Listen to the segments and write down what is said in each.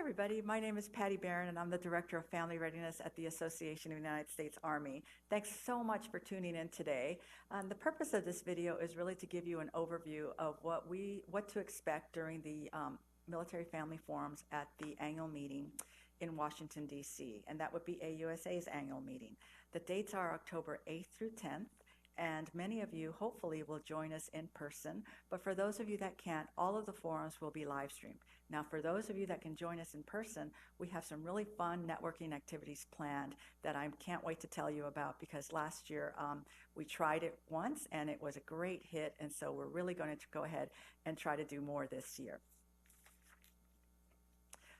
everybody. My name is Patty Barron, and I'm the Director of Family Readiness at the Association of the United States Army. Thanks so much for tuning in today. The purpose of this video is really to give you an overview of what to expect during the Military Family Forums at the annual meeting in Washington, D.C., and that would be AUSA's annual meeting. The dates are October 8th through 10th. And many of you hopefully will join us in person, but for those of you that can't, all of the forums will be live streamed. Now, for those of you that can join us in person, we have some really fun networking activities planned that I can't wait to tell you about, because last year we tried it once and it was a great hit, and so we're really going to go ahead and try to do more this year.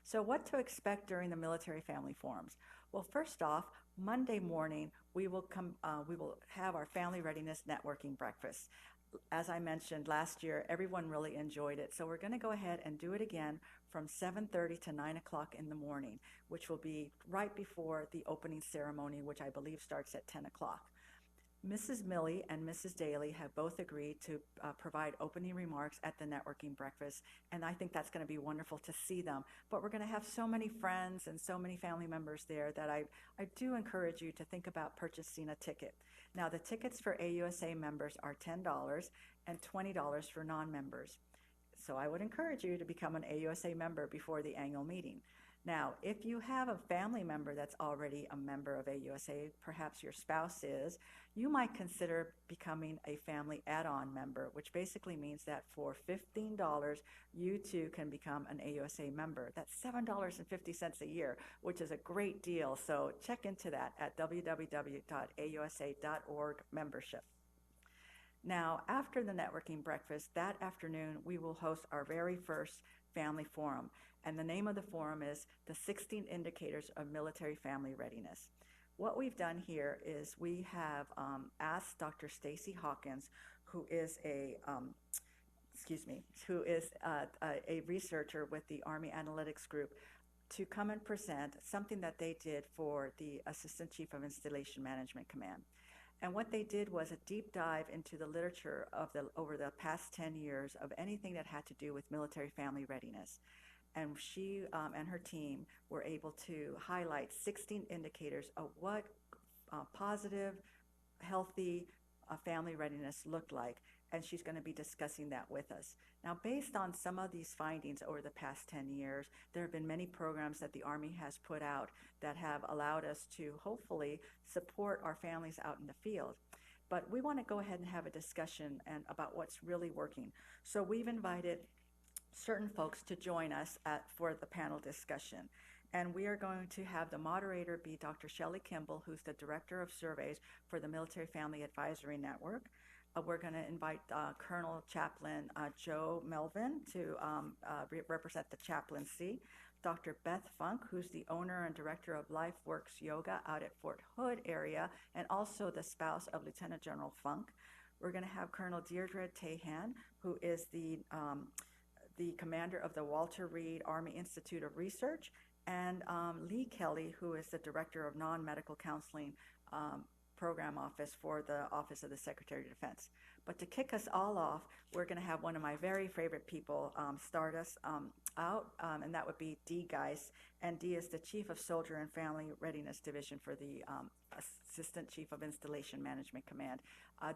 So what to expect during the Military Family Forums? Well, first off, Monday morning, we will have our Family Readiness Networking Breakfast. As I mentioned last year, everyone really enjoyed it. So we're going to go ahead and do it again from 7:30 to 9 o'clock in the morning, which will be right before the opening ceremony, which I believe starts at 10 o'clock. Mrs. Milley and Mrs. Daly have both agreed to provide opening remarks at the networking breakfast, and I think that's going to be wonderful to see them. But we're going to have so many friends and so many family members there that I do encourage you to think about purchasing a ticket. Now, the tickets for AUSA members are $10 and $20 for non-members. So I would encourage you to become an AUSA member before the annual meeting. Now, if you have a family member that's already a member of AUSA, perhaps your spouse is, you might consider becoming a family add-on member, which basically means that for $15, you too can become an AUSA member. That's $7.50 a year, which is a great deal. So check into that at www.ausa.org membership. Now, after the networking breakfast, that afternoon, we will host our very first family forum. And the name of the forum is the 16 Indicators of Military Family Readiness. What we've done here is we have asked Dr. Stacy Hawkins, who is a researcher with the Army Analytics Group, to come and present something that they did for the Assistant Chief of Installation Management Command. And what they did was a deep dive into the literature of over the past 10 years of anything that had to do with military family readiness. And she and her team were able to highlight 16 indicators of what positive, healthy family readiness looked like. And she's going to be discussing that with us. Now, based on some of these findings over the past 10 years, there have been many programs that the Army has put out that have allowed us to hopefully support our families out in the field. But we want to go ahead and have a discussion about what's really working. So we've invited certain folks to join us for the panel discussion. And we are going to have the moderator be Dr. Shelley Kimball, who's the Director of Surveys for the Military Family Advisory Network. We're going to invite Colonel Chaplain Joe Melvin to represent the chaplaincy. Dr. Beth Funk, who's the owner and director of LifeWorks Yoga out at Fort Hood area, and also the spouse of Lieutenant General Funk. We're going to have Colonel Deirdre Tahan, who is the commander of the Walter Reed Army Institute of Research, and Lee Kelly, who is the director of non-medical counseling program office for the Office of the Secretary of Defense. But to kick us all off, we're going to have one of my very favorite people start us out, and that would be Dee Geis. And Dee is the Chief of Soldier and Family Readiness Division for the Assistant Chief of Installation Management Command.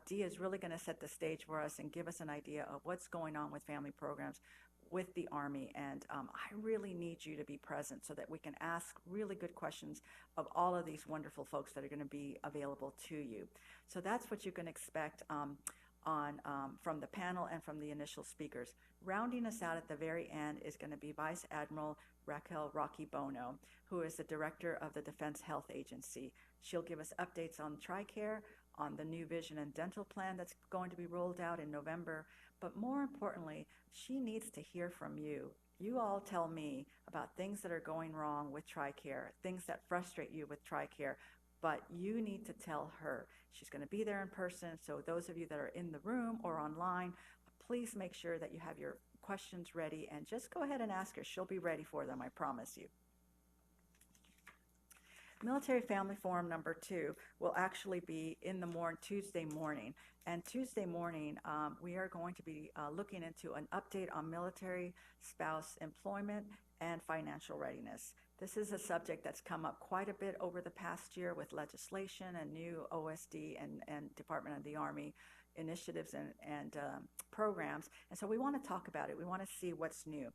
Dee is really going to set the stage for us and give us an idea of what's going on with family programs with the Army, and I really need you to be present so that we can ask really good questions of all of these wonderful folks that are going to be available to you. So that's what you can expect from the panel and from the initial speakers. Rounding us out at the very end is going to be Vice Admiral Raquel Rocky Bono, who is the Director of the Defense Health Agency. She'll give us updates on TRICARE, on the new vision and dental plan that's going to be rolled out in November. But more importantly, she needs to hear from you. You all tell me about things that are going wrong with TRICARE, things that frustrate you with TRICARE, but you need to tell her. She's going to be there in person, so those of you that are in the room or online, please make sure that you have your questions ready and just go ahead and ask her. She'll be ready for them, I promise you. Military Family Forum number 2 will actually be in the Tuesday morning. And Tuesday morning, we are going to be looking into an update on military spouse employment and financial readiness. This is a subject that's come up quite a bit over the past year with legislation and new OSD and Department of the Army initiatives and programs. And so we want to talk about it. We want to see what's new.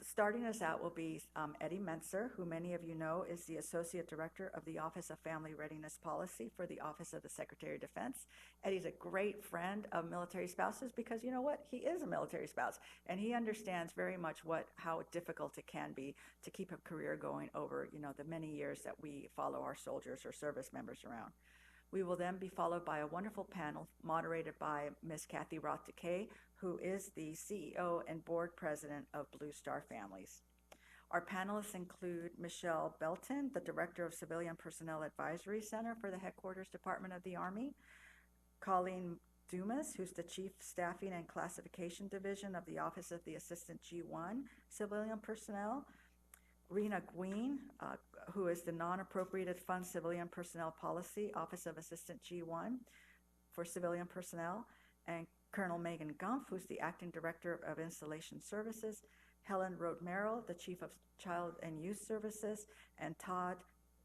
Starting us out will be Eddie Mentzer, who many of you know is the Associate Director of the Office of Family Readiness Policy for the Office of the Secretary of Defense. Eddie's a great friend of military spouses because you know what? He is a military spouse, and he understands very much how difficult it can be to keep a career going over, the many years that we follow our soldiers or service members around. We will then be followed by a wonderful panel moderated by Ms. Kathy Roth-Decay, who is the CEO and board president of Blue Star Families. Our panelists include Michelle Belton, the Director of Civilian Personnel Advisory Center for the Headquarters Department of the Army, Colleen Dumas, who's the Chief Staffing and Classification Division of the Office of the Assistant G1 Civilian Personnel, Rena Gween, who is the Non-Appropriated Fund Civilian Personnel Policy, Office of Assistant G1 for Civilian Personnel, and Colonel Megan Gumpf, who's the Acting Director of Installation Services, Helen Road-Merrill, the Chief of Child and Youth Services, and Todd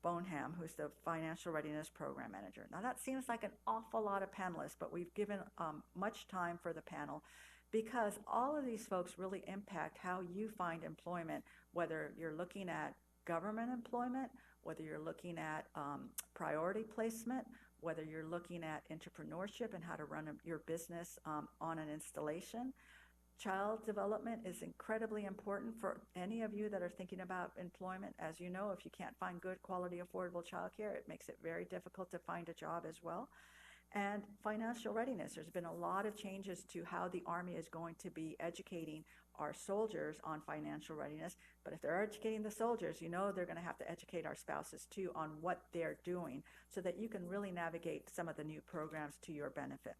Bonham, who's the Financial Readiness Program Manager. Now that seems like an awful lot of panelists, but we've given much time for the panel because all of these folks really impact how you find employment, whether you're looking at government employment, whether you're looking at priority placement, whether you're looking at entrepreneurship and how to run your business on an installation. Child development is incredibly important for any of you that are thinking about employment. As you know, if you can't find good quality affordable childcare, it makes it very difficult to find a job as well. And financial readiness. There's been a lot of changes to how the Army is going to be educating our soldiers on financial readiness. But if they're educating the soldiers, they're going to have to educate our spouses too on what they're doing so that you can really navigate some of the new programs to your benefit.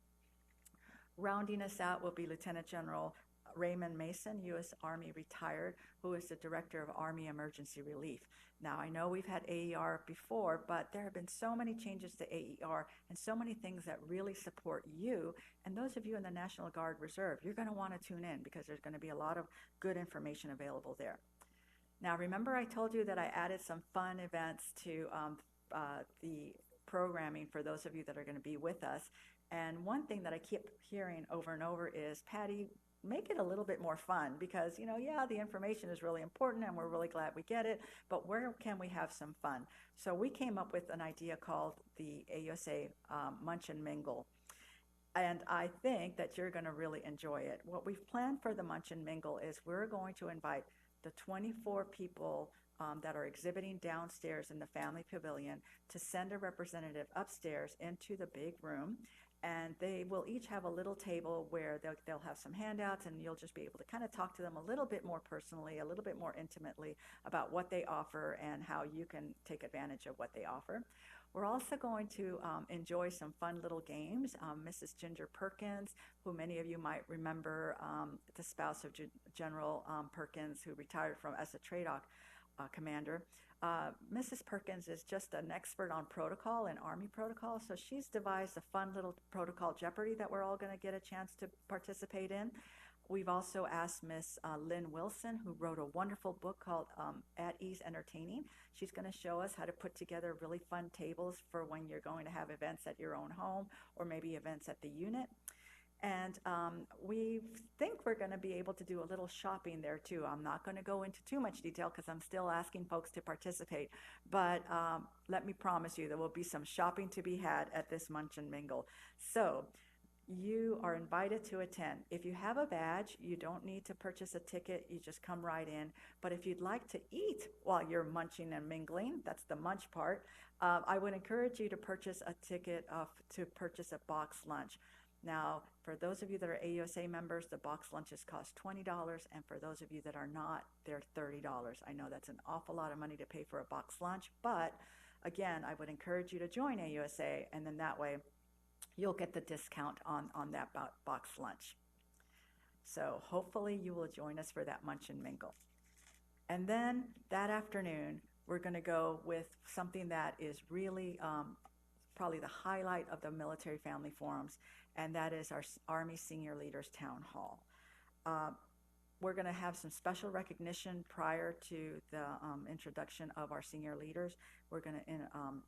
Rounding us out will be Lieutenant General Raymond Mason, U.S. Army retired, who is the Director of Army Emergency Relief. Now, I know we've had AER before, but there have been so many changes to AER and so many things that really support you. And those of you in the National Guard Reserve, you're going to want to tune in because there's going to be a lot of good information available there. Now, remember I told you that I added some fun events to the programming for those of you that are going to be with us. And one thing that I keep hearing over and over is, Patty, make it a little bit more fun because, the information is really important and we're really glad we get it, but where can we have some fun? So we came up with an idea called the AUSA Munch and Mingle. And I think that you're going to really enjoy it. What we've planned for the Munch and Mingle is we're going to invite the 24 people that are exhibiting downstairs in the family pavilion to send a representative upstairs into the big room. And they will each have a little table where they'll have some handouts, and you'll just be able to kind of talk to them a little bit more personally, a little bit more intimately about what they offer and how you can take advantage of what they offer. We're also going to enjoy some fun little games. Mrs. Ginger Perkins, who many of you might remember, the spouse of General Perkins, who retired as a TRADOC commander. Mrs. Perkins is just an expert on protocol and Army protocol, so she's devised a fun little protocol Jeopardy that we're all going to get a chance to participate in. We've also asked Miss Lynn Wilson, who wrote a wonderful book called At Ease Entertaining. She's going to show us how to put together really fun tables for when you're going to have events at your own home or maybe events at the unit. And we think we're going to be able to do a little shopping there too. I'm not going to go into too much detail because I'm still asking folks to participate. But let me promise you there will be some shopping to be had at this Munch and Mingle. So you are invited to attend. If you have a badge, you don't need to purchase a ticket. You just come right in. But if you'd like to eat while you're munching and mingling, that's the munch part, I would encourage you to purchase a ticket to purchase a box lunch. Now, for those of you that are AUSA members, the box lunches cost $20, and for those of you that are not, they're $30. I know that's an awful lot of money to pay for a box lunch, but again, I would encourage you to join AUSA, and then that way you'll get the discount on that box lunch. So hopefully you will join us for that Munch and Mingle. And then that afternoon, we're going to go with something that is really probably the highlight of the Military Family Forums, and that is our Army Senior Leaders Town Hall. we're going to have some special recognition prior to the introduction of our senior leaders. We're going to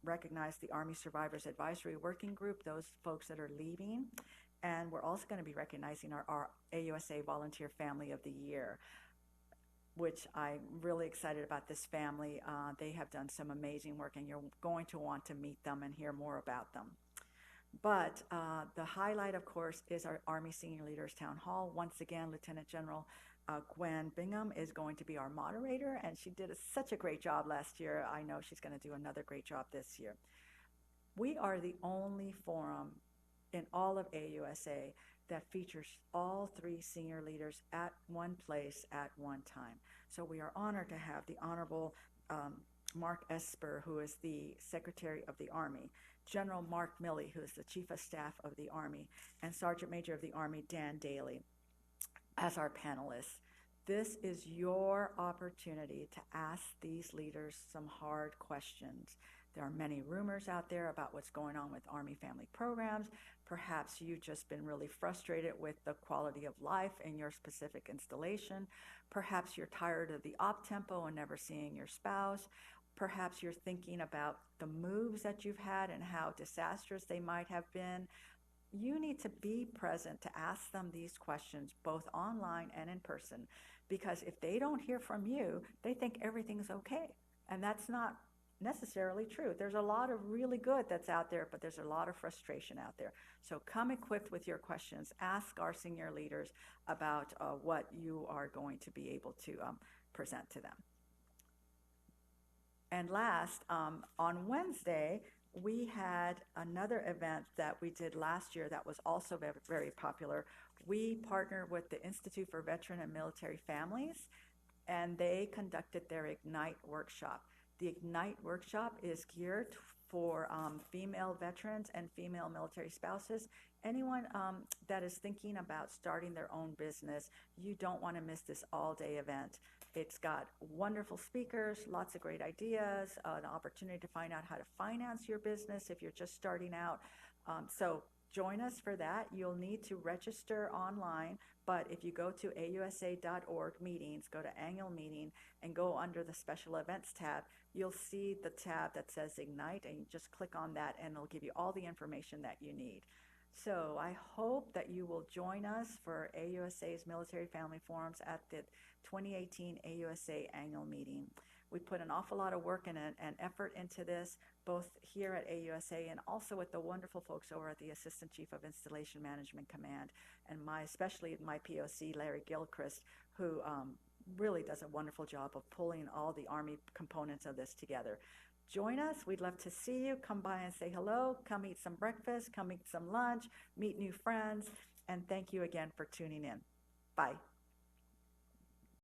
recognize the Army Survivors Advisory Working Group, those folks that are leaving. And we're also going to be recognizing our AUSA Volunteer Family of the Year, which I'm really excited about this family. They have done some amazing work, and you're going to want to meet them and hear more about them. But the highlight, of course, is our Army Senior Leaders Town Hall. Once again, Lieutenant General Gwen Bingham is going to be our moderator, and she did such a great job last year. I know she's going to do another great job this year. We are the only forum in all of AUSA that features all three senior leaders at one place at one time. So we are honored to have the Honorable Mark Esper, who is the Secretary of the Army, General Mark Milley, who is the Chief of Staff of the Army, and Sergeant Major of the Army, Dan Daly, as our panelists. This is your opportunity to ask these leaders some hard questions. There are many rumors out there about what's going on with Army family programs. Perhaps you've just been really frustrated with the quality of life in your specific installation. Perhaps you're tired of the op tempo and never seeing your spouse. Perhaps you're thinking about the moves that you've had and how disastrous they might have been. You need to be present to ask them these questions, both online and in person, because if they don't hear from you, they think everything's okay. And that's not necessarily true. There's a lot of really good that's out there, but there's a lot of frustration out there. So come equipped with your questions. Ask our senior leaders about what you are going to be able to present to them. And last, on Wednesday, we had another event that we did last year that was also very, very popular. We partnered with the Institute for Veteran and Military Families, and they conducted their Ignite workshop. The Ignite workshop is geared for female veterans and female military spouses. Anyone that is thinking about starting their own business, you don't want to miss this all-day event. It's got wonderful speakers, lots of great ideas, an opportunity to find out how to finance your business if you're just starting out. So join us for that. You'll need to register online, but if you go to ausa.org meetings, go to annual meeting and go under the special events tab, you'll see the tab that says Ignite, and you just click on that and it'll give you all the information that you need. So I hope that you will join us for AUSA's Military Family Forums at the 2018 AUSA annual meeting. We put an awful lot of work and effort into this, both here at AUSA and also with the wonderful folks over at the Assistant Chief of Installation Management Command, and especially my POC, Larry Gilchrist, who really does a wonderful job of pulling all the Army components of this together. Join us. We'd love to see you. Come by and say hello. Come eat some breakfast. Come eat some lunch. Meet new friends. And thank you again for tuning in. Bye.